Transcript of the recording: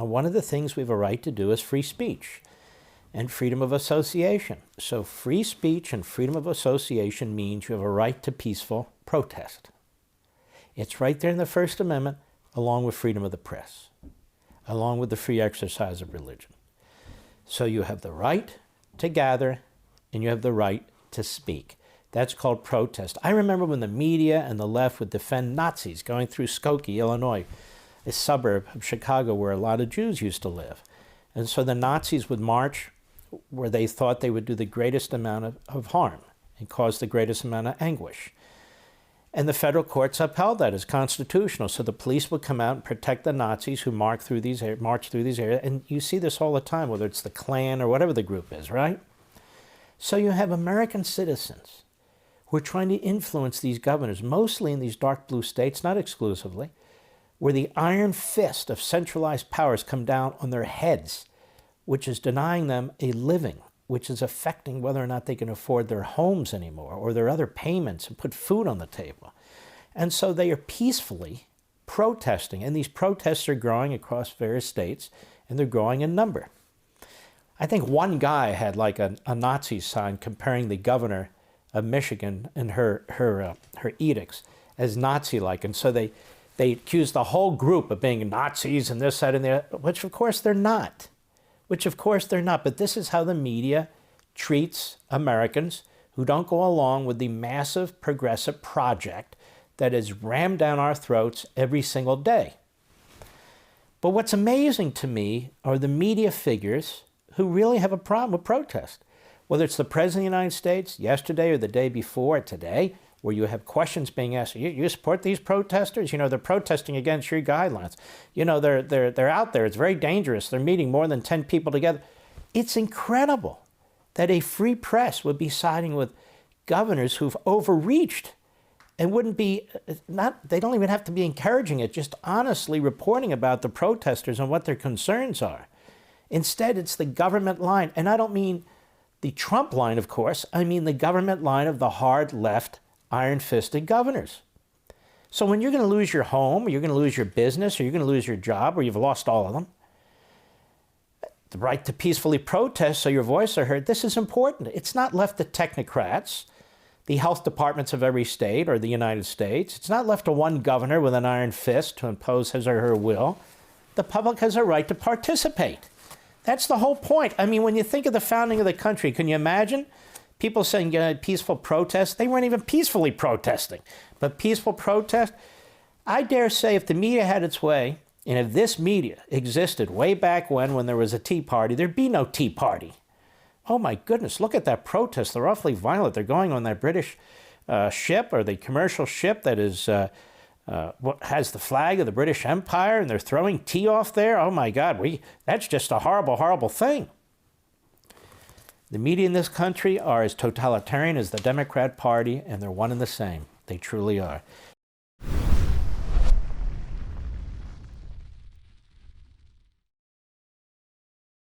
Now, one of the things we have a right to do is free speech and freedom of association. So free speech and freedom of association means you have a right to peaceful protest. It's right there in the First Amendment, along with freedom of the press, along with the free exercise of religion. So you have the right to gather and you have the right to speak. That's called protest. I remember when the media and the left would defend Nazis going through Skokie, Illinois, a suburb of Chicago where a lot of Jews used to live. And so the Nazis would march where they thought they would do the greatest amount of harm and cause the greatest amount of anguish. And the federal courts upheld that as constitutional. So the police would come out and protect the Nazis who march through these areas. And you see this all the time, whether it's the Klan or whatever the group is, right? So you have American citizens who are trying to influence these governors, mostly in these dark blue states, not exclusively, where the iron fist of centralized powers come down on their heads, which is denying them a living, which is affecting whether or not they can afford their homes anymore or their other payments and put food on the table. And so they are peacefully protesting, and these protests are growing across various states, and they're growing in number. I think one guy had like a Nazi sign comparing the governor of Michigan and her edicts as Nazi-like, and so they accused the whole group of being Nazis and this, that, and the other, which of course they're not. But this is how the media treats Americans who don't go along with the massive progressive project that is rammed down our throats every single day. But what's amazing to me are the media figures who really have a problem with protest. Whether it's the President of the United States yesterday or the day before or today, where you have questions being asked, you support these protesters? You know, they're protesting against your guidelines. You know, they're out there. It's very dangerous. They're meeting more than 10 people together. It's incredible that a free press would be siding with governors who've overreached and wouldn't be, they don't even have to be encouraging it, just honestly reporting about the protesters and what their concerns are. Instead, it's the government line. And I don't mean the Trump line, of course. I mean the government line of the hard left, iron-fisted governors. So when you're going to lose your home, or you're going to lose your business, or you're going to lose your job, or you've lost all of them, the right to peacefully protest so your voice are heard, this is important. It's not left to technocrats, the health departments of every state or the United States. It's not left to one governor with an iron fist to impose his or her will. The public has a right to participate. That's the whole point. I mean, when you think of the founding of the country, can you imagine people saying peaceful protest? They weren't even peacefully protesting, but peaceful protest. I dare say if the media had its way, and if this media existed way back when there was a Tea Party, there'd be no Tea Party. Oh my goodness, look at that protest. They're awfully violent. They're going on that British ship, or the commercial ship that is has the flag of the British Empire, and they're throwing tea off there. Oh my God, that's just a horrible, horrible thing. The media in this country are as totalitarian as the Democrat Party, and they're one and the same. They truly are.